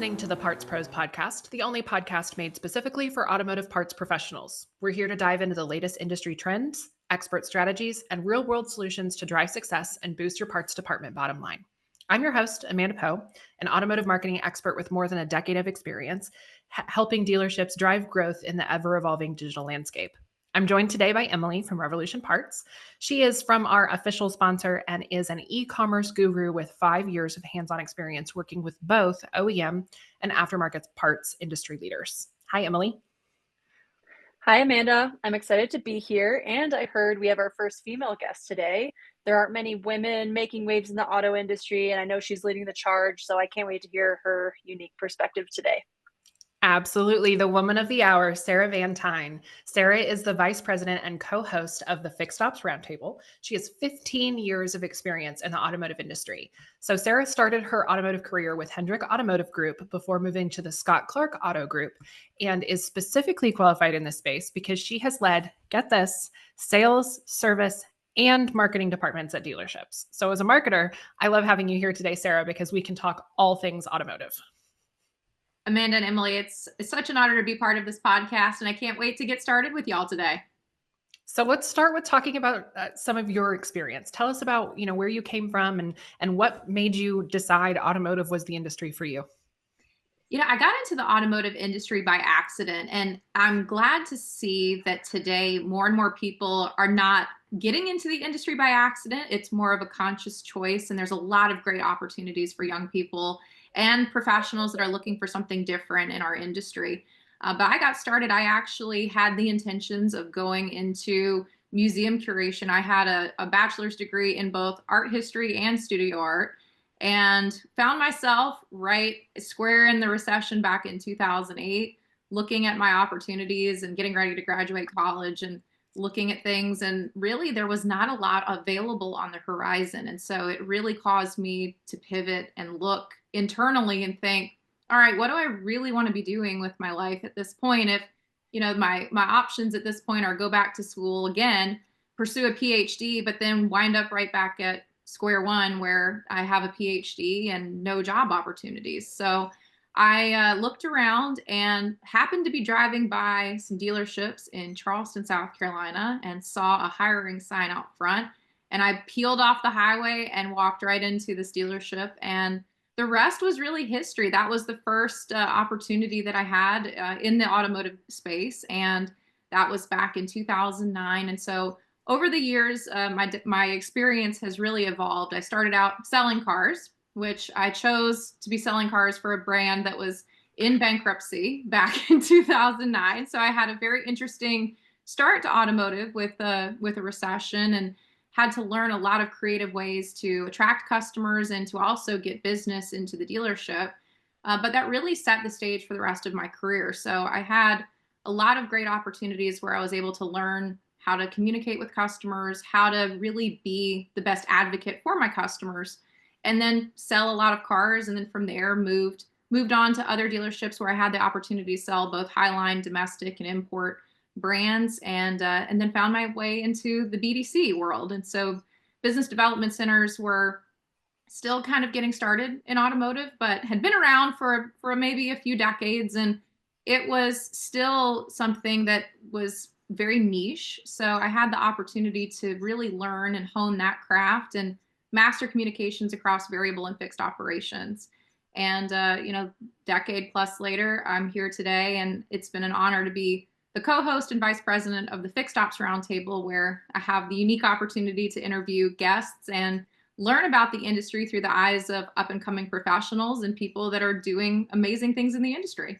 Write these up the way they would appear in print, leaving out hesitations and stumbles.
listening to the Parts Pros podcast, the only podcast made specifically for automotive parts professionals. We're here to dive into the latest industry trends, expert strategies, and real world solutions to drive success and boost your parts department bottom line. I'm your host, Amanda Poe, an automotive marketing expert with more than a decade of experience, helping dealerships drive growth in the ever evolving digital landscape. I'm joined today by Emily from RevolutionParts. She is from our official sponsor and is an e-commerce guru with 5 years of hands-on experience working with both OEM and aftermarket parts industry leaders. Hi, Emily. Hi, Amanda. I'm excited to be here, and I heard we have our first female guest today. There aren't many women making waves in the auto industry, and I know she's leading the charge, so I can't wait to hear her unique perspective today. Absolutely. The woman of the hour, Sarah Vantine. Sarah is the vice president and co-host of the FixedOps Roundtable. She has 15 years of experience in the automotive industry. So Sarah started her automotive career with Hendrick Automotive Group before moving to the Scott Clark Auto Group, and is specifically qualified in this space because she has led, get this, sales, service, and marketing departments at dealerships. So as a marketer, I love having you here today, Sarah, because we can talk all things automotive. Amanda and Emily, it's such an honor to be part of this podcast, and I can't wait to get started with y'all today. So let's start with talking about some of your experience. Tell us about, where you came from and what made you decide automotive was the industry for you. I got into the automotive industry by accident, and I'm glad to see that today more and more people are not getting into the industry by accident. It's more of a conscious choice, and there's a lot of great opportunities for young people and professionals that are looking for something different in our industry. But I got started, I actually had the intentions of going into museum curation. I had a bachelor's degree in both art history and studio art, and found myself right square in the recession back in 2008, looking at my opportunities and getting ready to graduate college and looking at things. And really, there was not a lot available on the horizon. And so it really caused me to pivot and look internally and think, all right, what do I really want to be doing with my life at this point? If, my options at this point are go back to school again, pursue a PhD, but then wind up right back at square one where I have a PhD and no job opportunities. So I looked around and happened to be driving by some dealerships in Charleston, South Carolina, and saw a hiring sign out front. And I peeled off the highway and walked right into this dealership. And the rest was really history. That was the first opportunity that I had in the automotive space. And that was back in 2009. And so over the years, my experience has really evolved. I started out selling cars, which I chose to be selling cars for a brand that was in bankruptcy back in 2009. So I had a very interesting start to automotive with a recession, and had to learn a lot of creative ways to attract customers and to also get business into the dealership. But that really set the stage for the rest of my career. So I had a lot of great opportunities where I was able to learn how to communicate with customers, how to really be the best advocate for my customers, and then sell a lot of cars. And then from there moved on to other dealerships where I had the opportunity to sell both highline, domestic, and import brands, and then found my way into the BDC world. And so business development centers were still kind of getting started in automotive, but had been around for maybe a few decades. And it was still something that was very niche. So I had the opportunity to really learn and hone that craft and master communications across variable and fixed operations. And, decade plus later, I'm here today, and it's been an honor to be the co-host and vice president of the FixedOps Roundtable, where I have the unique opportunity to interview guests and learn about the industry through the eyes of up-and-coming professionals and people that are doing amazing things in the industry.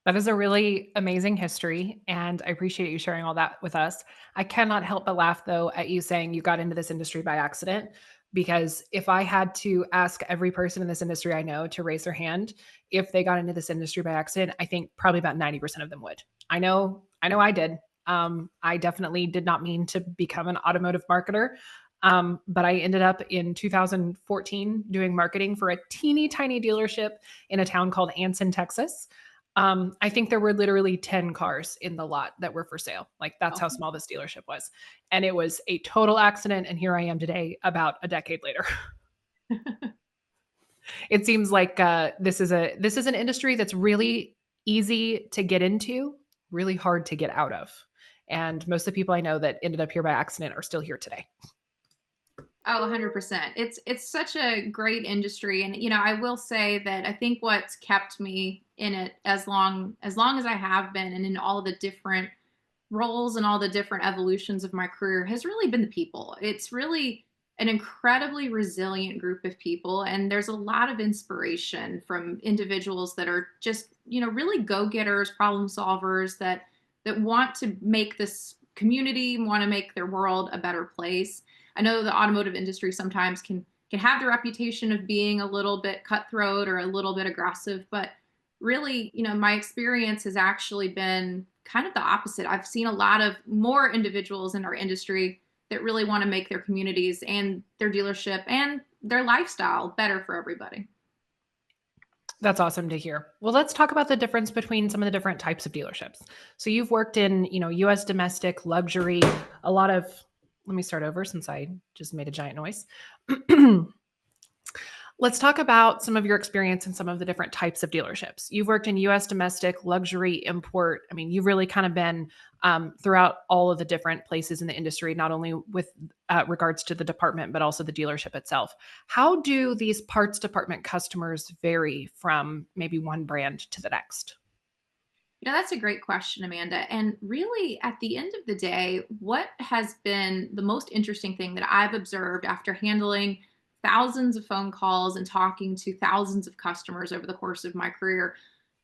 That is a really amazing history, and I appreciate you sharing all that with us. I cannot help but laugh, though, at you saying you got into this industry by accident, because if I had to ask every person in this industry I know to raise their hand if they got into this industry by accident, I think probably about 90% of them would. I know I did. I definitely did not mean to become an automotive marketer. But I ended up in 2014 doing marketing for a teeny tiny dealership in a town called Anson, Texas. I think there were literally 10 cars in the lot that were for sale. Like, that's how small this dealership was. And it was a total accident. And here I am today, about a decade later. It seems like this is an industry that's really easy to get into, really hard to get out of. And most of the people I know that ended up here by accident are still here today. Oh, 100%. It's such a great industry. And I will say that I think what's kept me in it as long as I have been, and in all the different roles and all the different evolutions of my career, has really been the people. It's really an incredibly resilient group of people, and there's a lot of inspiration from individuals that are just, really go-getters, problem solvers, that want to make this community, want to make their world a better place. I know the automotive industry sometimes can have the reputation of being a little bit cutthroat or a little bit aggressive, but really, my experience has actually been kind of the opposite. I've seen a lot of more individuals in our industry that really want to make their communities and their dealership and their lifestyle better for everybody. That's awesome to hear. Well, let's talk about the difference between some of the different types of dealerships. So you've worked in, US domestic, luxury, a lot of, let me start over since I just made a giant noise. Let's talk about some of your experience in some of the different types of dealerships. You've worked in US domestic, luxury, import. I mean, you've really kind of been throughout all of the different places in the industry, not only with regards to the department, but also the dealership itself. How do these parts department customers vary from maybe one brand to the next? That's a great question, Amanda. And really, at the end of the day, what has been the most interesting thing that I've observed after handling thousands of phone calls and talking to thousands of customers over the course of my career,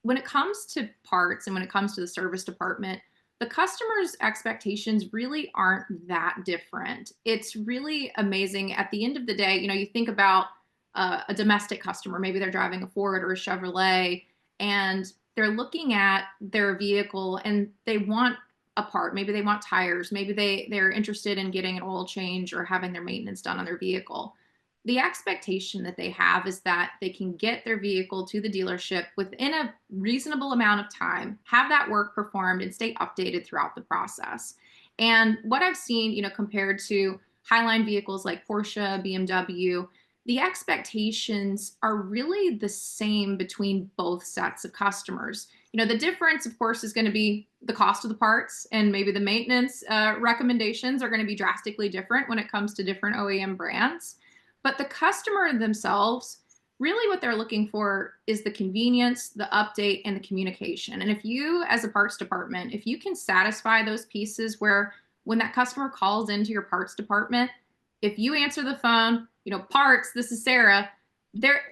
when it comes to parts and when it comes to the service department, the customer's expectations really aren't that different. It's really amazing. At the end of the day, you think about a domestic customer, maybe they're driving a Ford or a Chevrolet, and they're looking at their vehicle and they want a part. Maybe they want tires. Maybe they're interested in getting an oil change or having their maintenance done on their vehicle. The expectation that they have is that they can get their vehicle to the dealership within a reasonable amount of time, have that work performed, and stay updated throughout the process. And what I've seen, compared to highline vehicles like Porsche, BMW, the expectations are really the same between both sets of customers. The difference, of course, is going to be the cost of the parts, and maybe the maintenance recommendations are going to be drastically different when it comes to different OEM brands. But the customer themselves, really what they're looking for is the convenience, the update, and the communication. And if you, as a parts department, if you can satisfy those pieces where when that customer calls into your parts department, if you answer the phone, parts, this is Sarah,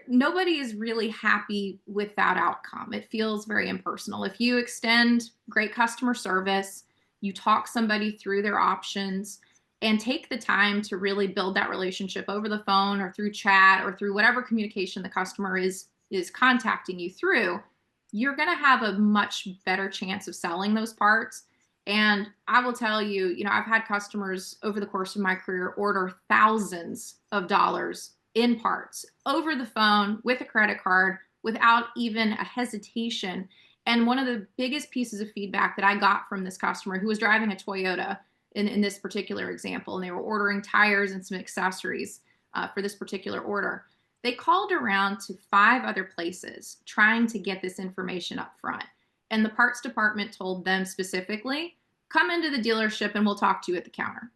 nobody is really happy with that outcome. It feels very impersonal. If you extend great customer service, you talk somebody through their options, and take the time to really build that relationship over the phone or through chat or through whatever communication the customer is contacting you through, you're going to have a much better chance of selling those parts. And I will tell you, I've had customers over the course of my career order thousands of dollars in parts over the phone with a credit card without even a hesitation. And one of the biggest pieces of feedback that I got from this customer, who was driving a Toyota in this particular example, and they were ordering tires and some accessories for this particular order, they called around to 5 other places trying to get this information up front. And the parts department told them specifically, come into the dealership and we'll talk to you at the counter.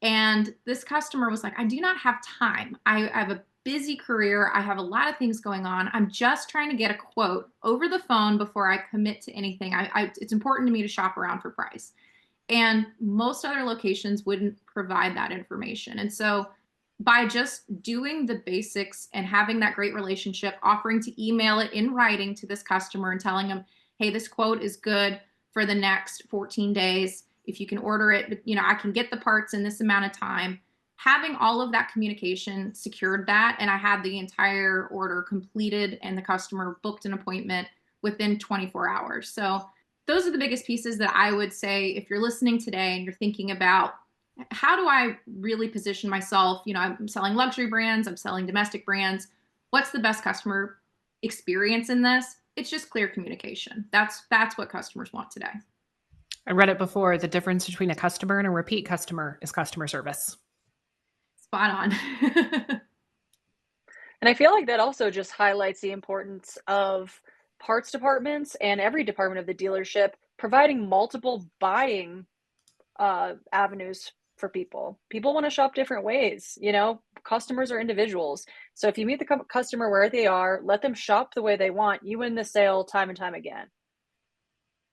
And this customer was like, I do not have time. I have a busy career. I have a lot of things going on. I'm just trying to get a quote over the phone before I commit to anything. It's important to me to shop around for price. And most other locations wouldn't provide that information. And so by just doing the basics and having that great relationship, offering to email it in writing to this customer and telling them, hey, this quote is good for the next 14 days. If you can order it, I can get the parts in this amount of time. Having all of that communication secured that, and I had the entire order completed and the customer booked an appointment within 24 hours. So those are the biggest pieces that I would say, if you're listening today and you're thinking about how do I really position myself? I'm selling luxury brands, I'm selling domestic brands. What's the best customer experience in this? It's just clear communication. That's what customers want today. I read it before. The difference between a customer and a repeat customer is customer service. Spot on. And I feel like that also just highlights the importance of parts departments and every department of the dealership providing multiple buying avenues for people. People want to shop different ways, you know, customers are individuals. So if you meet the customer where they are, let them shop the way they want, you win the sale time and time again.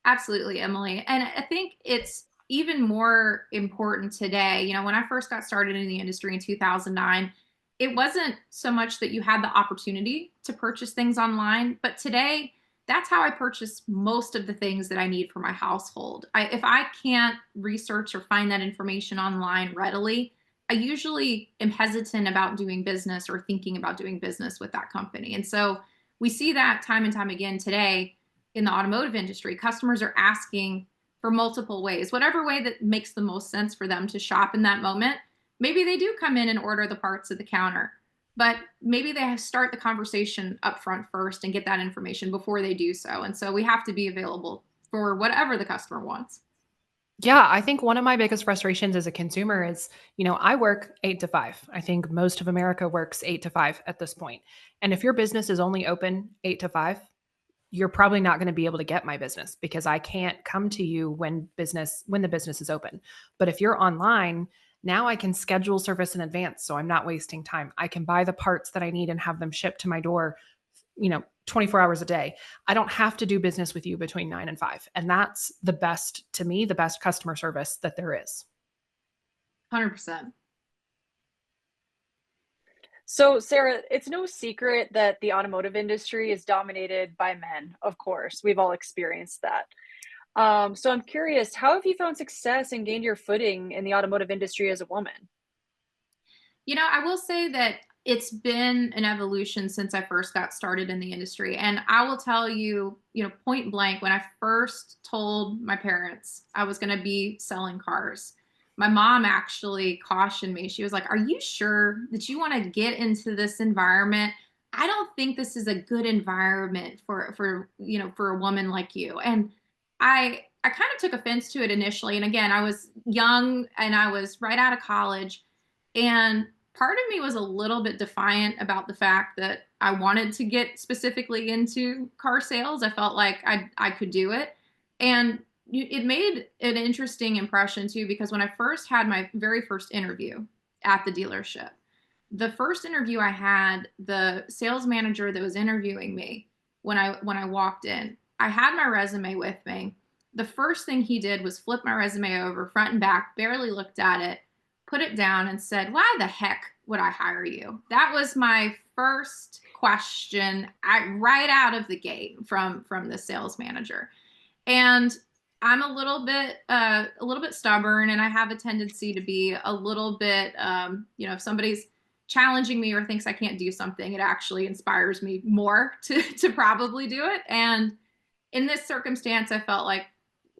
Absolutely, Emily. And I think it's even more important today. When I first got started in the industry in 2009, it wasn't so much that you had the opportunity to purchase things online, but today, that's how I purchase most of the things that I need for my household. If I can't research or find that information online readily, I usually am hesitant about doing business or thinking about doing business with that company. And so we see that time and time again today in the automotive industry. Customers are asking for multiple ways, whatever way that makes the most sense for them to shop in that moment. Maybe they do come in and order the parts at the counter, but maybe they start the conversation up front first and get that information before they do so. And so we have to be available for whatever the customer wants. Yeah, I think one of my biggest frustrations as a consumer is, I work 8 to 5. I think most of America works 8 to 5 at this point. And if your business is only open 8 to 5, you're probably not going to be able to get my business because I can't come to you when the business is open. But if you're online, now I can schedule service in advance, so I'm not wasting time. I can buy the parts that I need and have them shipped to my door, 24 hours a day. I don't have to do business with you between 9 and 5. And that's the best, to me, the best customer service that there is. 100%. So, Sarah, it's no secret that the automotive industry is dominated by men, of course. We've all experienced that. So, I'm curious, how have you found success and gained your footing in the automotive industry as a woman? I will say that it's been an evolution since I first got started in the industry. And I will tell you, point blank, when I first told my parents I was going to be selling cars, my mom actually cautioned me. She was like, "Are you sure that you want to get into this environment? I don't think this is a good environment for a woman like you." And I kind of took offense to it initially. And again, I was young and I was right out of college. And part of me was a little bit defiant about the fact that I wanted to get specifically into car sales. I felt like I could do it. And it made an interesting impression too, because when I first had my very first interview at the dealership, the first interview I had, the sales manager that was interviewing me when I walked in, I had my resume with me. The first thing he did was flip my resume over front and back, barely looked at it, put it down and said, "Why the heck would I hire you?" That was my first question right out of the gate from the sales manager. And I'm a little bit stubborn, and I have a tendency to be a little bit, if somebody's challenging me or thinks I can't do something, it actually inspires me more to probably do it. And in this circumstance, I felt like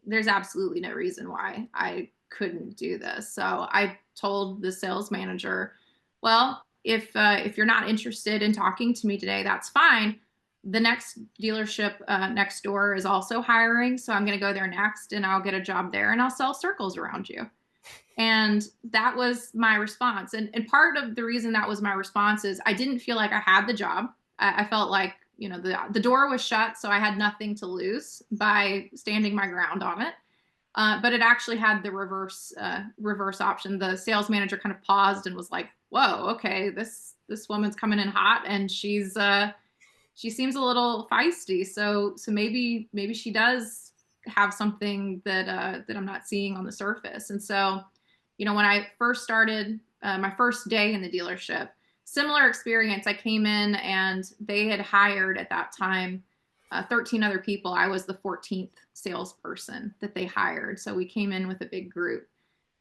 there's absolutely no reason why I couldn't do this. So I told the sales manager, "Well, if you're not interested in talking to me today, that's fine. The next dealership next door is also hiring, so I'm going to go there next, and I'll get a job there, and I'll sell circles around you." And that was my response. And part of the reason that was my response is I didn't feel like I had the job. I felt like the door was shut, so I had nothing to lose by standing my ground on it. But it actually had the reverse option. The sales manager kind of paused and was like, "Whoa, okay, this woman's coming in hot, and she seems a little feisty. So maybe she does have something that I'm not seeing on the surface." And so, when I first started my first day in the dealership, similar experience. I came in and they had hired at that time 13 other people. I was the 14th salesperson that they hired. So we came in with a big group.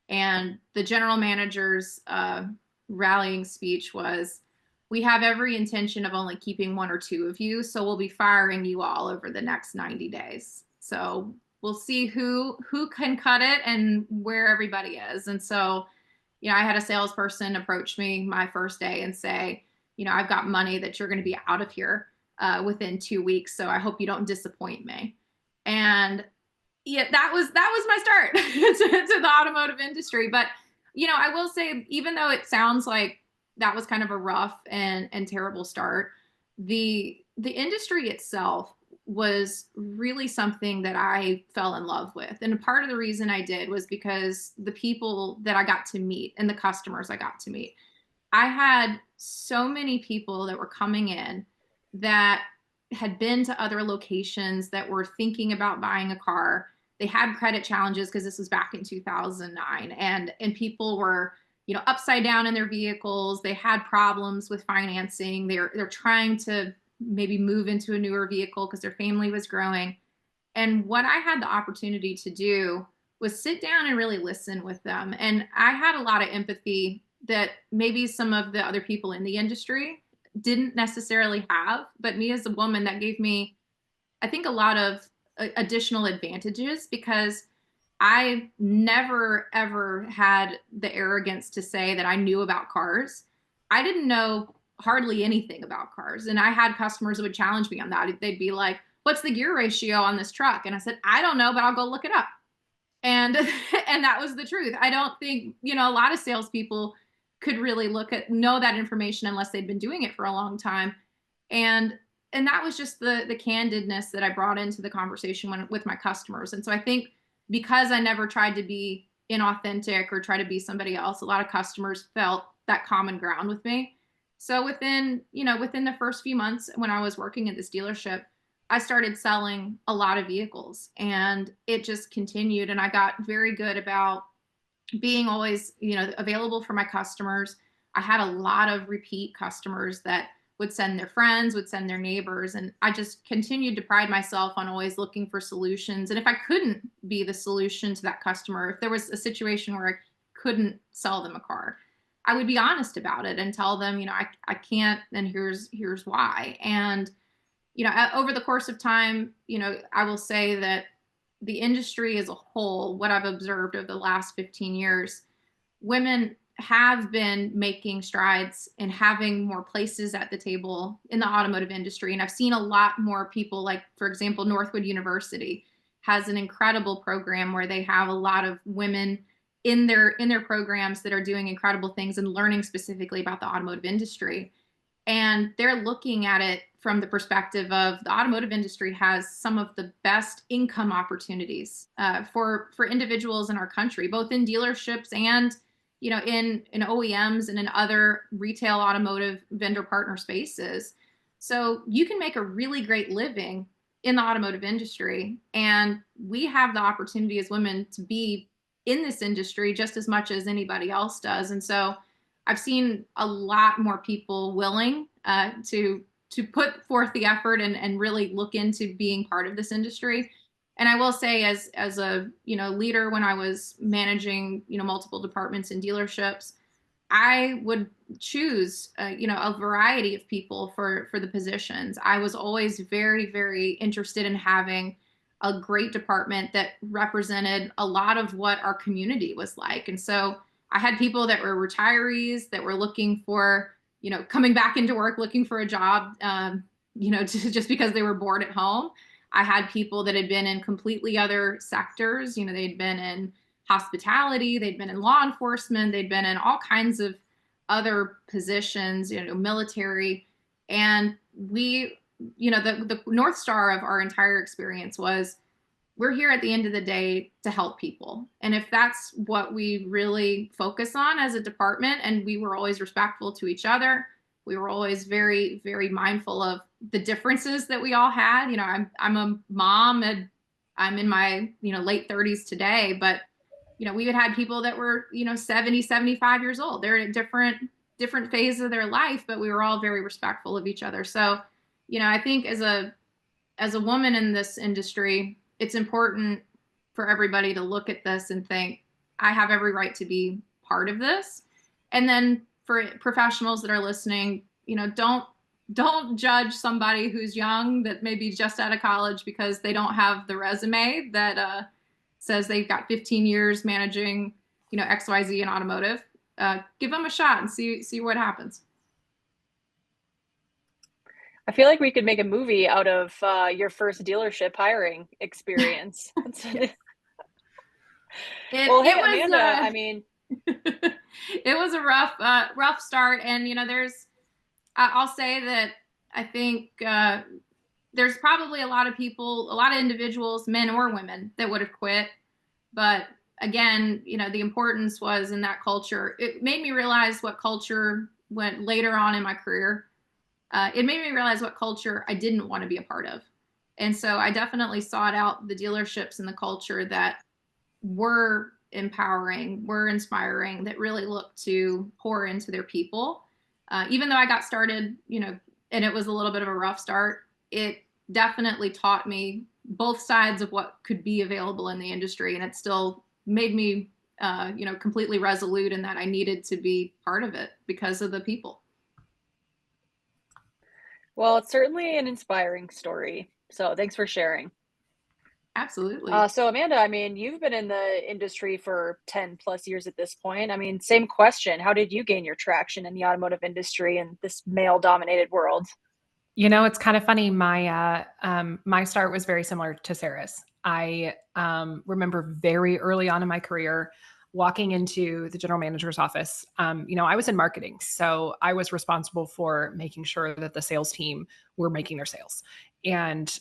And the general manager's rallying speech was, "We have every intention of only keeping one or two of you. So we'll be firing you all over the next 90 days. So we'll see who can cut it and where everybody is." And so, I had a salesperson approach me my first day and say, "I've got money that you're going to be out of here within 2 weeks. So I hope you don't disappoint me." And yeah, that was my start to the automotive industry. But, I will say, even though it sounds like that was kind of a rough and terrible start. The industry itself was really something that I fell in love with. And part of the reason I did was because the people that I got to meet and the customers I got to meet. I had so many people that were coming in that had been to other locations, that were thinking about buying a car. They had credit challenges because this was back in 2009, and people were, upside down in their vehicles. They had problems with financing. They're trying to maybe move into a newer vehicle because their family was growing. And what I had the opportunity to do was sit down and really listen with them. And I had a lot of empathy that maybe some of the other people in the industry didn't necessarily have. But me as a woman, that gave me, I think, a lot of additional advantages, because I never, ever had the arrogance to say that I knew about cars. I didn't know hardly anything about cars. And I had customers that would challenge me on that. They'd be like, what's the gear ratio on this truck? And I said, I don't know, but I'll go look it up. And and that was the truth. I don't think, a lot of salespeople could really know that information unless they'd been doing it for a long time. And and that was just the candidness that I brought into the conversation with my customers. And so I think, because I never tried to be inauthentic or try to be somebody else, a lot of customers felt that common ground with me. So within the first few months when I was working at this dealership, I started selling a lot of vehicles, and it just continued. And I got very good about being always, available for my customers. I had a lot of repeat customers that would send their friends, would send their neighbors. And I just continued to pride myself on always looking for solutions. And if I couldn't be the solution to that customer, if there was a situation where I couldn't sell them a car, I would be honest about it and tell them, I can't, and here's why. And, over the course of time, I will say that the industry as a whole, what I've observed over the last 15 years, women have been making strides and having more places at the table in the automotive industry. And I've seen a lot more people, like, for example, Northwood University has an incredible program where they have a lot of women in their programs that are doing incredible things and learning specifically about the automotive industry. And they're looking at it from the perspective of the automotive industry has some of the best income opportunities for individuals in our country, both in dealerships and in OEMs and in other retail automotive vendor partner spaces. So you can make a really great living in the automotive industry, and we have the opportunity as women to be in this industry just as much as anybody else does. And so I've seen a lot more people willing to put forth the effort and really look into being part of this industry. And I will say, as a leader, when I was managing multiple departments in dealerships, I would choose a variety of people for the positions. I was always very, very interested in having a great department that represented a lot of what our community was like. And so I had people that were retirees that were looking for, coming back into work, looking for a job, just because they were bored at home. I had people that had been in completely other sectors. They'd been in hospitality, they'd been in law enforcement, they'd been in all kinds of other positions, military. And we, the North Star of our entire experience was, we're here at the end of the day to help people. And if that's what we really focus on as a department, and we were always respectful to each other, we were always very, very mindful of the differences that we all had. I'm a mom, and I'm in my, late 30s today, but, we had people that were, 70, 75 years old. They're in different phases of their life, but we were all very respectful of each other. So, I think as a woman in this industry, it's important for everybody to look at this and think, I have every right to be part of this. And then for professionals that are listening, don't judge somebody who's young, that maybe just out of college, because they don't have the resume that says they've got 15 years managing, XYZ in automotive. Give them a shot and see what happens. I feel like we could make a movie out of your first dealership hiring experience. Well, hey, Amanda, it was a rough start. And, I'll say that I think there's probably a lot of people, a lot of individuals, men or women, that would have quit. But again, the importance was in that culture. It made me realize what culture went later on in my career. It made me realize what culture I didn't want to be a part of. And so I definitely sought out the dealerships and the culture that were empowering, were inspiring, that really looked to pour into their people. Even though I got started, and it was a little bit of a rough start, it definitely taught me both sides of what could be available in the industry. And it still made me, completely resolute in that I needed to be part of it because of the people. Well, it's certainly an inspiring story. So thanks for sharing. Absolutely. So Amanda, I mean, you've been in the industry for 10 plus years at this point. I mean, same question. How did you gain your traction in the automotive industry in this male dominated world? It's kind of funny. My start was very similar to Sarah's. I remember very early on in my career walking into the general manager's office. I was in marketing, so I was responsible for making sure that the sales team were making their sales. And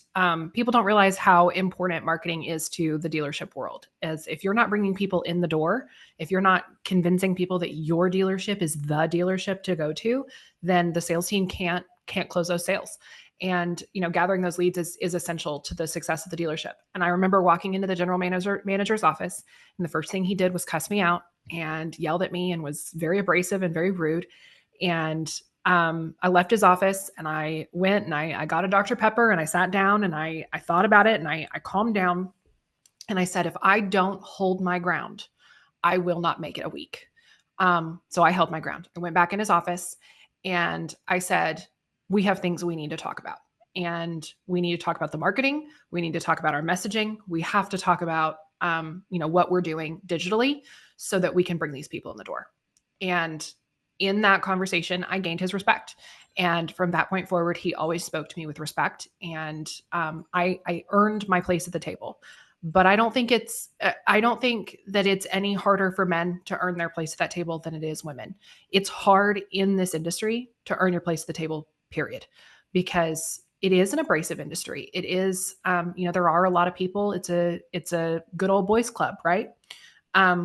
people don't realize how important marketing is to the dealership world. As if you're not bringing people in the door, if you're not convincing people that your dealership is the dealership to go to, then the sales team can't close those sales. And gathering those leads is essential to the success of the dealership. And I remember walking into the general manager's office, and the first thing he did was cuss me out and yelled at me and was very abrasive and very rude. And I left his office and I went and I got a Dr. Pepper and I sat down and I thought about it and I calmed down and I said, if I don't hold my ground, I will not make it a week. So I held my ground. I went back in his office and I said, we have things we need to talk about. And we need to talk about the marketing. We need to talk about our messaging. We have to talk about, what we're doing digitally so that we can bring these people in the door. And in that conversation, I gained his respect. And from that point forward, he always spoke to me with respect. And I earned my place at the table. But I don't think that it's any harder for men to earn their place at that table than it is women. It's hard in this industry to earn your place at the table, period, because it is an abrasive industry. It is, there are a lot of people. It's a good old boys club, right?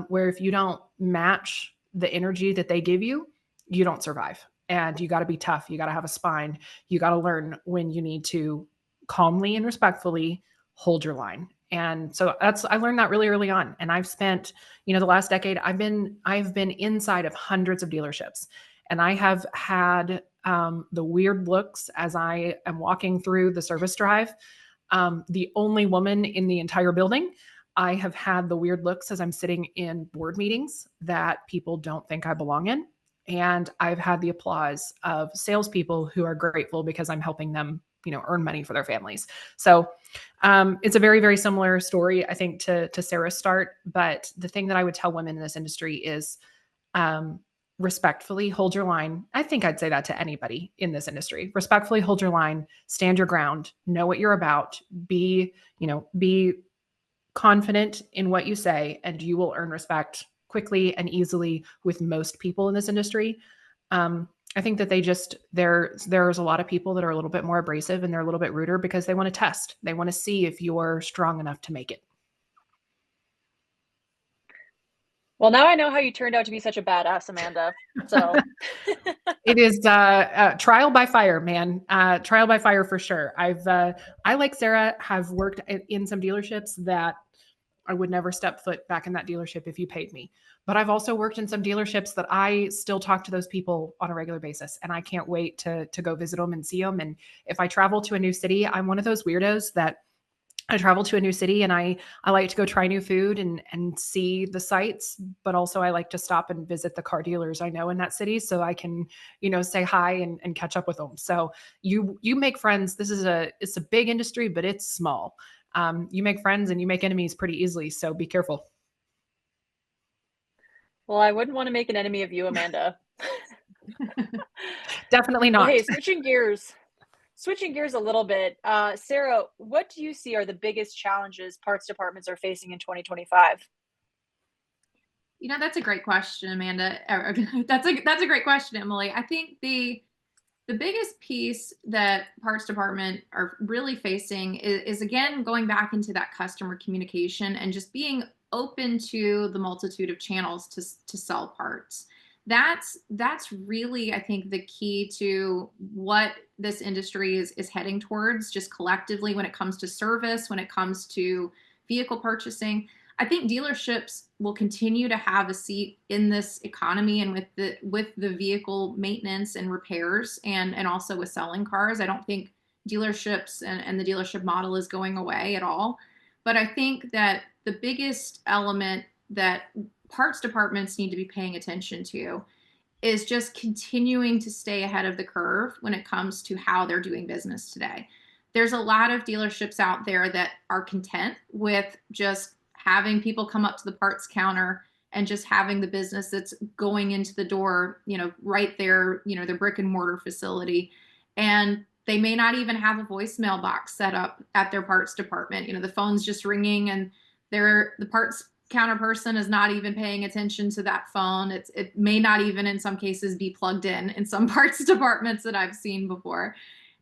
Where if you don't match the energy that they give you, you don't survive. And you got to be tough. You got to have a spine. You got to learn when you need to calmly and respectfully hold your line. And so I learned that really early on. And I've spent, the last decade, I've been inside of hundreds of dealerships, and I have had the weird looks as I am walking through the service drive. The only woman in the entire building. I have had the weird looks as I'm sitting in board meetings that people don't think I belong in. And I've had the applause of salespeople who are grateful because I'm helping them, earn money for their families. So it's a very, very similar story, I think, to Sarah's start. But the thing that I would tell women in this industry is respectfully hold your line. I think I'd say that to anybody in this industry. Respectfully hold your line, stand your ground, know what you're about, be confident in what you say, and you will earn respect quickly and easily with most people in this industry. I think that there's a lot of people that are a little bit more abrasive and they're a little bit ruder because they want to test. They want to see if you're strong enough to make it. Well, now I know how you turned out to be such a badass, Amanda. So it is trial by fire, man. Trial by fire for sure. I, like Sarah, have worked in some dealerships that I would never step foot back in that dealership if you paid me. But I've also worked in some dealerships that I still talk to those people on a regular basis, and I can't wait to go visit them and see them. And if I travel to a new city, I'm one of those weirdos that I travel to a new city and I like to go try new food and see the sights, but also I like to stop and visit the car dealers I know in that city so I can, say hi and catch up with them. So you make friends. It's a big industry, but it's small. You make friends and you make enemies pretty easily. So be careful. Well, I wouldn't want to make an enemy of you, Amanda. Definitely not. Well, hey, switching gears a little bit. Sarah, what do you see are the biggest challenges parts departments are facing in 2025? That's a great question, Amanda. That's a great question, Emily. I think the biggest piece that parts department are really facing is again going back into that customer communication and just being open to the multitude of channels to sell parts. That's really, I think, the key to what this industry is heading towards, just collectively, when it comes to service, when it comes to vehicle purchasing. I think dealerships will continue to have a seat in this economy and with the vehicle maintenance and repairs, and also with selling cars. I don't think dealerships and the dealership model is going away at all. But I think that the biggest element that parts departments need to be paying attention to is just continuing to stay ahead of the curve when it comes to how they're doing business today. There's a lot of dealerships out there that are content with just having people come up to the parts counter and just having the business that's going into the door, right there, their brick and mortar facility. And they may not even have a voicemail box set up at their parts department. The phone's just ringing and the parts counter person is not even paying attention to that phone. It may not even in some cases be plugged in some parts departments that I've seen before.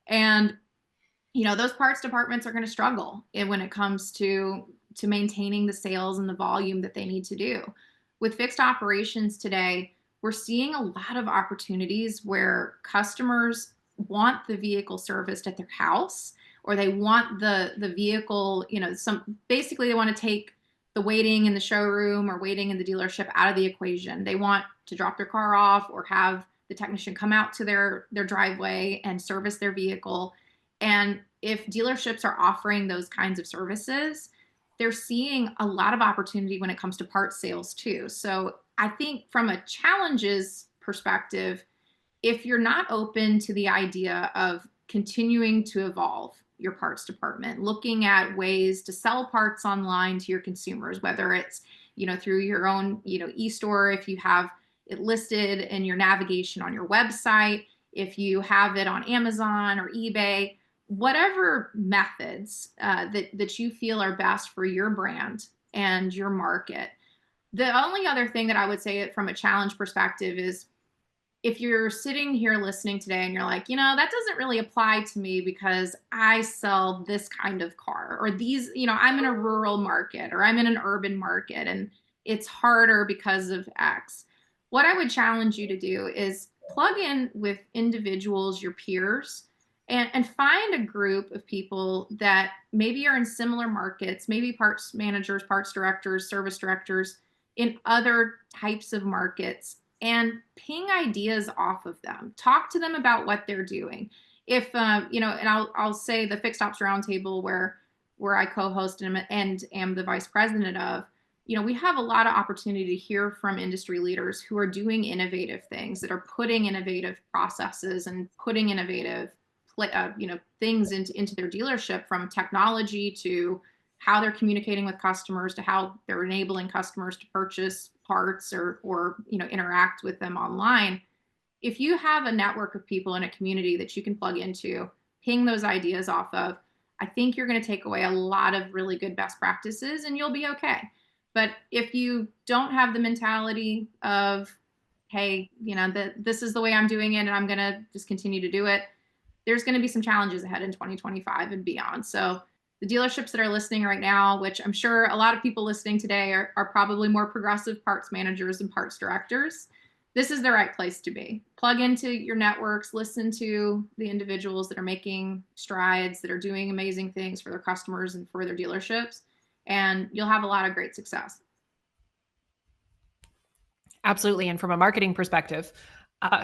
And those parts departments are going to struggle when it comes to maintaining the sales and the volume that they need to do. With fixed operations today, we're seeing a lot of opportunities where customers want the vehicle serviced at their house, or they want the vehicle, basically they want to take the waiting in the showroom or waiting in the dealership out of the equation. They want to drop their car off or have the technician come out to their driveway and service their vehicle. And if dealerships are offering those kinds of services, they're seeing a lot of opportunity when it comes to parts sales too. So I think from a challenges perspective, if you're not open to the idea of continuing to evolve your parts department, looking at ways to sell parts online to your consumers, whether it's, through your own, e-store, if you have it listed in your navigation on your website, if you have it on Amazon or eBay, whatever methods that you feel are best for your brand and your market. The only other thing that I would say from a challenge perspective is, if you're sitting here listening today and you're like, that doesn't really apply to me because I sell this kind of car, or these, I'm in a rural market or I'm in an urban market and it's harder because of X. What I would challenge you to do is plug in with individuals, your peers, and find a group of people that maybe are in similar markets, maybe parts managers, parts directors, service directors in other types of markets, and ping ideas off of them. Talk to them about what they're doing. If and I'll say the FixedOps Roundtable where I co-host and am the vice president of, we have a lot of opportunity to hear from industry leaders who are doing innovative things, that are putting innovative processes and putting innovative things into their dealership, from technology to how they're communicating with customers to how they're enabling customers to purchase parts or interact with them online. If you have a network of people in a community that you can plug into, ping those ideas off of, I think you're going to take away a lot of really good best practices and you'll be okay. But if you don't have the mentality of, hey, this is the way I'm doing it and I'm going to just continue to do it, there's going to be some challenges ahead in 2025 and beyond. So the dealerships that are listening right now, which I'm sure a lot of people listening today are probably more progressive parts managers and parts directors, this is the right place to be. Plug into your networks, listen to the individuals that are making strides, that are doing amazing things for their customers and for their dealerships, and you'll have a lot of great success. Absolutely. And from a marketing perspective,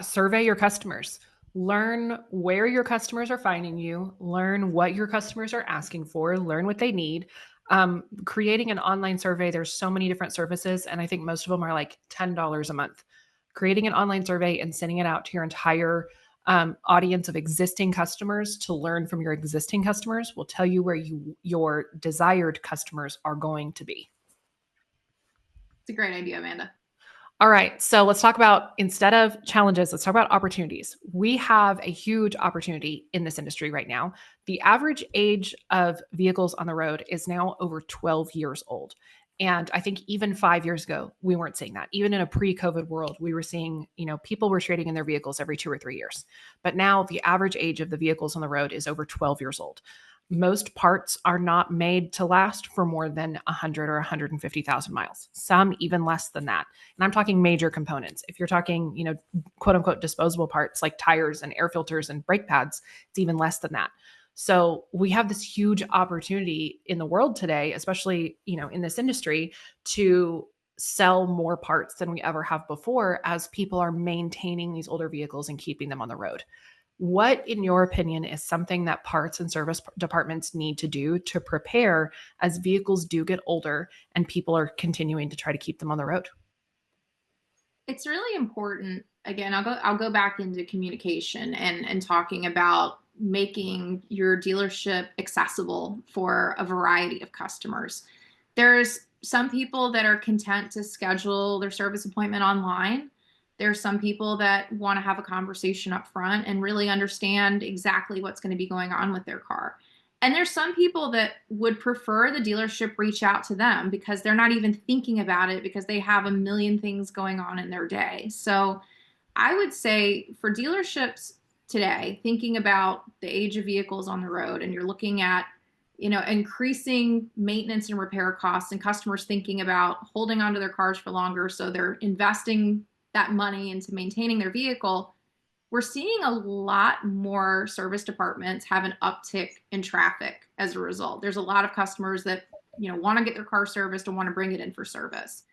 survey your customers. Learn where your customers are finding you, learn what your customers are asking for, learn what they need. Creating an online survey, there's so many different services, and I think most of them are like $10 a month. Creating an online survey and sending it out to your entire audience of existing customers to learn from your existing customers will tell you where your desired customers are going to be. It's a great idea, Amanda. All right, so let's talk about, instead of challenges, let's talk about opportunities. We have a huge opportunity in this industry right now. The average age of vehicles on the road is now over 12 years old. And I think even 5 years ago, we weren't seeing that. Even in a pre-COVID world, we were seeing, people were trading in their vehicles every 2 or 3 years. But now the average age of the vehicles on the road is over 12 years old. Most parts are not made to last for more than 100 or 150,000 miles, some even less than that. And I'm talking major components. If you're talking, quote unquote, disposable parts like tires and air filters and brake pads, it's even less than that. So we have this huge opportunity in the world today, especially, in this industry, to sell more parts than we ever have before as people are maintaining these older vehicles and keeping them on the road. What, in your opinion, is something that parts and service departments need to do to prepare as vehicles do get older and people are continuing to try to keep them on the road? It's really important. Again, I'll go back into communication and talking about making your dealership accessible for a variety of customers. There's some people that are content to schedule their service appointment online. There's some people that want to have a conversation up front and really understand exactly what's going to be going on with their car. And there's some people that would prefer the dealership reach out to them because they're not even thinking about it because they have a million things going on in their day. So I would say for dealerships today, thinking about the age of vehicles on the road, and you're looking at, increasing maintenance and repair costs, and customers thinking about holding onto their cars for longer. So they're investing that money into maintaining their vehicle. We're seeing a lot more service departments have an uptick in traffic as a result. There's a lot of customers that, want to get their car serviced and want to bring it in for service.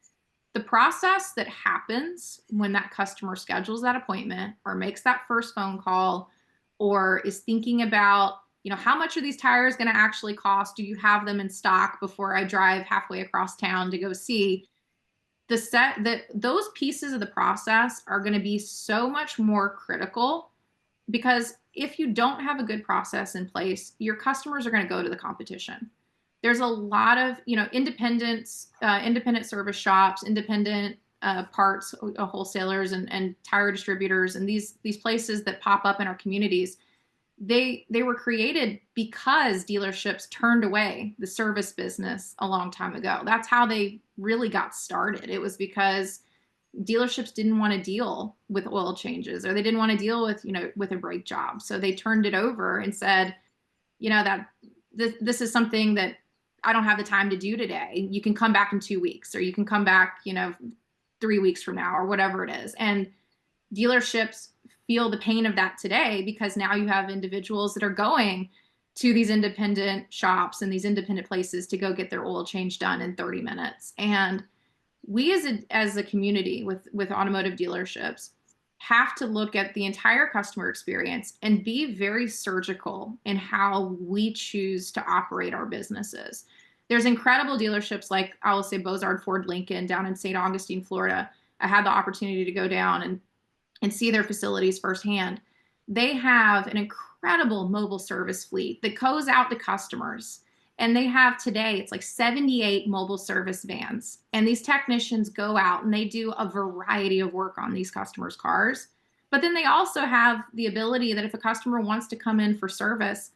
The process that happens when that customer schedules that appointment or makes that first phone call or is thinking about, how much are these tires going to actually cost? Do you have them in stock before I drive halfway across town to go see? Those pieces of the process are going to be so much more critical, because if you don't have a good process in place, your customers are going to go to the competition. There's a lot of, independent service shops, independent parts wholesalers and tire distributors, and these places that pop up in our communities. They were created because dealerships turned away the service business a long time ago. That's how they really got started. It was because dealerships didn't want to deal with oil changes, or they didn't want to deal with, with a brake job. So they turned it over and said, that this is something that I don't have the time to do today. You can come back in 2 weeks, or you can come back, 3 weeks from now, or whatever it is. And dealerships feel the pain of that today, because now you have individuals that are going to these independent shops and these independent places to go get their oil change done in 30 minutes. And we as a community with automotive dealerships have to look at the entire customer experience and be very surgical in how we choose to operate our businesses. There's incredible dealerships like, I will say, Bozard Ford Lincoln down in St. Augustine, Florida. I had the opportunity to go down and see their facilities firsthand. They have an incredible mobile service fleet that goes out to customers. And they have today, it's like 78 mobile service vans. And these technicians go out and they do a variety of work on these customers' cars. But then they also have the ability that if a customer wants to come in for service,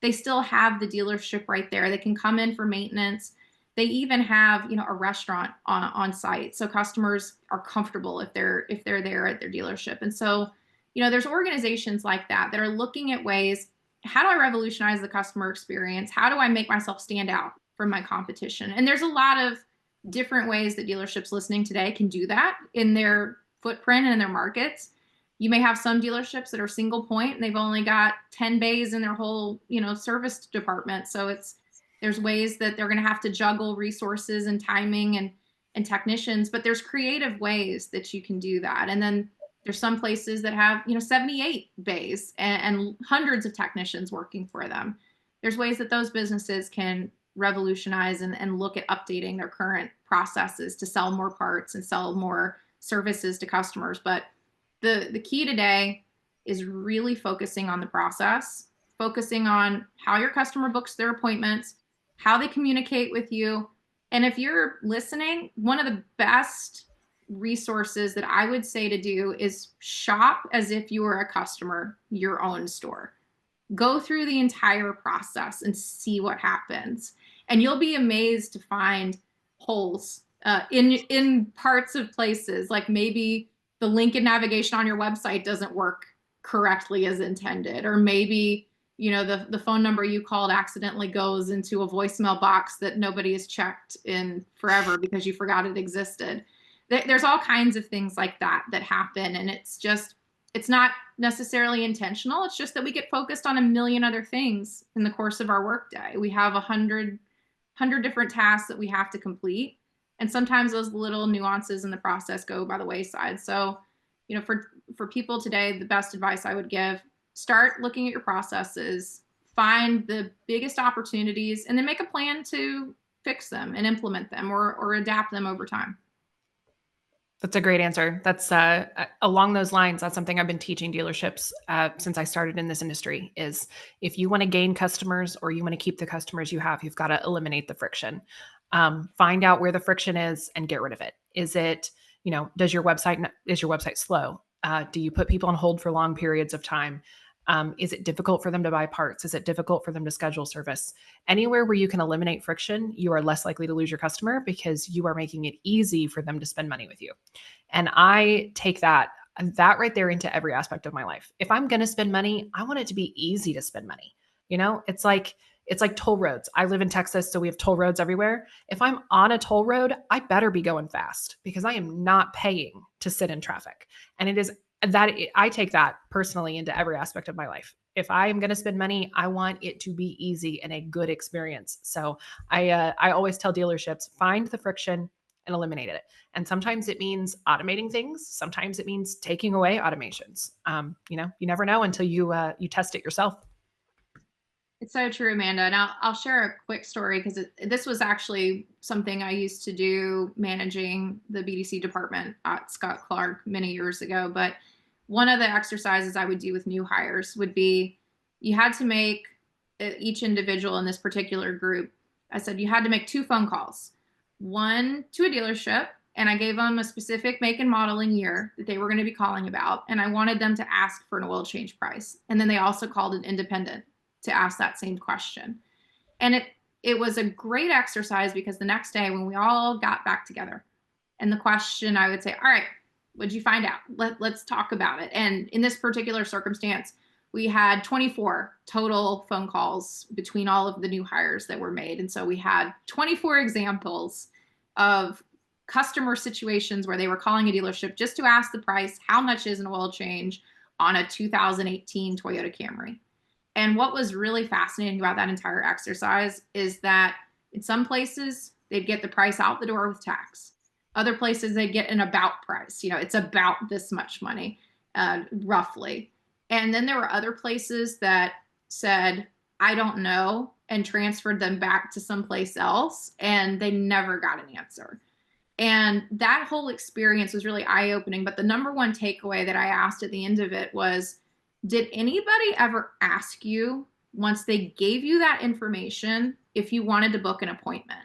they still have the dealership right there. They can come in for maintenance. They even have, a restaurant on site, so customers are comfortable if they're there at their dealership. And so, there's organizations like that are looking at ways. How do I revolutionize the customer experience? How do I make myself stand out from my competition? And there's a lot of different ways that dealerships listening today can do that in their footprint and in their markets. You may have some dealerships that are single point and they've only got 10 bays in their whole, service department. So there's ways that they're going to have to juggle resources and timing and technicians, but there's creative ways that you can do that. And then there's some places that have, 78 bays and hundreds of technicians working for them. There's ways that those businesses can revolutionize and look at updating their current processes to sell more parts and sell more services to customers. But the key today is really focusing on the process, focusing on how your customer books their appointments, how they communicate with you. And if you're listening, one of the best resources that I would say to do is shop as if you were a customer, your own store. Go through the entire process and see what happens. And you'll be amazed to find holes in parts of places. Like maybe the link and navigation on your website doesn't work correctly as intended, or maybe the phone number you called accidentally goes into a voicemail box that nobody has checked in forever because you forgot it existed. There's all kinds of things like that happen, and it's not necessarily intentional. It's just that we get focused on a million other things in the course of our workday. We have 100 different tasks that we have to complete, and sometimes those little nuances in the process go by the wayside. So for people today, the best advice I would give: start looking at your processes, find the biggest opportunities, and then make a plan to fix them and implement them or adapt them over time. That's a great answer. That's along those lines. That's something I've been teaching dealerships since I started in this industry is if you want to gain customers or you want to keep the customers you have, you've got to eliminate the friction. Find out where the friction is and get rid of it. Is it, is your website slow? Do you put people on hold for long periods of time? Is it difficult for them to buy parts? Is it difficult for them to schedule service? Anywhere where you can eliminate friction, you are less likely to lose your customer because you are making it easy for them to spend money with you. And I take that right there into every aspect of my life. If I'm going to spend money, I want it to be easy to spend money. It's like toll roads. I live in Texas, so we have toll roads everywhere. If I'm on a toll road, I better be going fast because I am not paying to sit in traffic. And it is that I take that personally into every aspect of my life. If I am going to spend money, I want it to be easy and a good experience. So I always tell dealerships, find the friction and eliminate it. And sometimes it means automating things. Sometimes it means taking away automations. You never know until you test it yourself. It's so true, Amanda. And I'll share a quick story because this was actually something I used to do managing the BDC department at Scott Clark many years ago. But one of the exercises I would do with new hires would be you had to make each individual in this particular group. I said you had to make 2 phone calls, one to a dealership, and I gave them a specific make and model and year that they were going to be calling about. And I wanted them to ask for an oil change price. And then they also called an independent to ask that same question. And it was a great exercise because the next day when we all got back together and the question, I would say, all right, what'd you find out? Let's talk about it. And in this particular circumstance, we had 24 total phone calls between all of the new hires that were made. And so we had 24 examples of customer situations where they were calling a dealership just to ask the price, how much is an oil change on a 2018 Toyota Camry? And what was really fascinating about that entire exercise is that in some places, they'd get the price out the door with tax. Other places, they'd get an about price. It's about this much money, roughly. And then there were other places that said, I don't know, and transferred them back to someplace else, and they never got an answer. And that whole experience was really eye-opening. But the number one takeaway that I asked at the end of it was, did anybody ever ask you, once they gave you that information, if you wanted to book an appointment?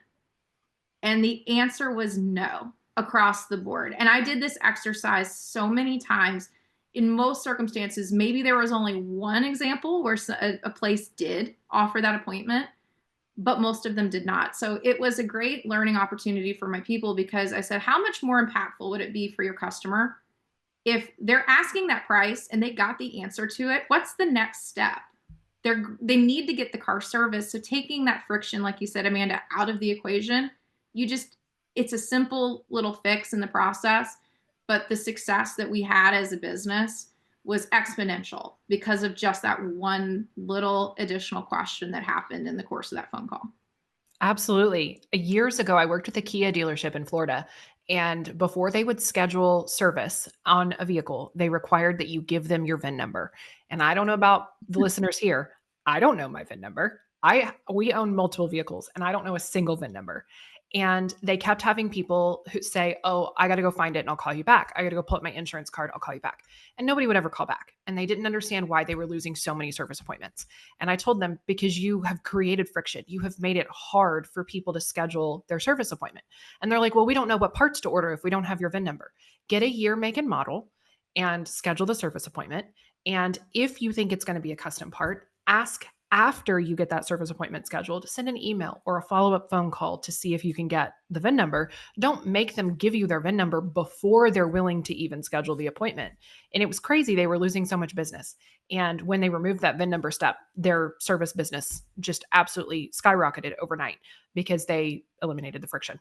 And the answer was no, across the board. And I did this exercise so many times. In most circumstances, maybe there was only one example where a place did offer that appointment, but most of them did not. So it was a great learning opportunity for my people because I said, how much more impactful would it be for your customer if they're asking that price and they got the answer to it? What's the next step? They need to get the car service. So taking that friction, like you said, Amanda, out of the equation, it's a simple little fix in the process, but the success that we had as a business was exponential because of just that one little additional question that happened in the course of that phone call. Absolutely. Years ago, I worked with a Kia dealership in Florida. And before they would schedule service on a vehicle, they required that you give them your VIN number. And I don't know about the listeners here. I don't know my VIN number. We own multiple vehicles and I don't know a single VIN number. And they kept having people who say, oh, I got to go find it and I'll call you back. I got to go pull up my insurance card. I'll call you back. And nobody would ever call back. And they didn't understand why they were losing so many service appointments. And I told them, because you have created friction. You have made it hard for people to schedule their service appointment. And they're like, well, we don't know what parts to order if we don't have your VIN number. Get a year, make, and model and schedule the service appointment. And if you think it's going to be a custom part, ask After you get that service appointment scheduled, send an email or a follow-up phone call to see if you can get the VIN number. Don't make them give you their VIN number before they're willing to even schedule the appointment. And it was crazy. They were losing so much business. And when they removed that VIN number step, their service business just absolutely skyrocketed overnight because they eliminated the friction.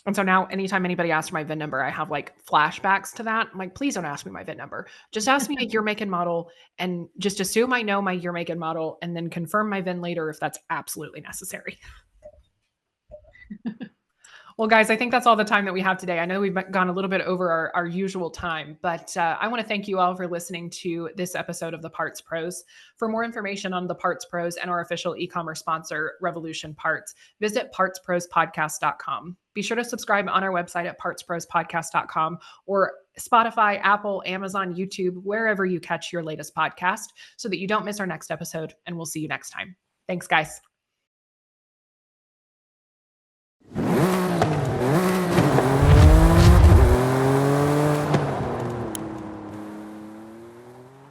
And so now anytime anybody asks for my VIN number, I have like flashbacks to that. I'm like, please don't ask me my VIN number. Just ask me a year, make, and model, and just assume I know my year, make, and model, and then confirm my VIN later if that's absolutely necessary. Well, guys, I think that's all the time that we have today. I know we've gone a little bit over our usual time, but I want to thank you all for listening to this episode of the Parts Pros. For more information on the Parts Pros and our official e-commerce sponsor, Revolution Parts, visit partsprospodcast.com. Be sure to subscribe on our website at partsprospodcast.com or Spotify, Apple, Amazon, YouTube, wherever you catch your latest podcast so that you don't miss our next episode. And we'll see you next time. Thanks, guys.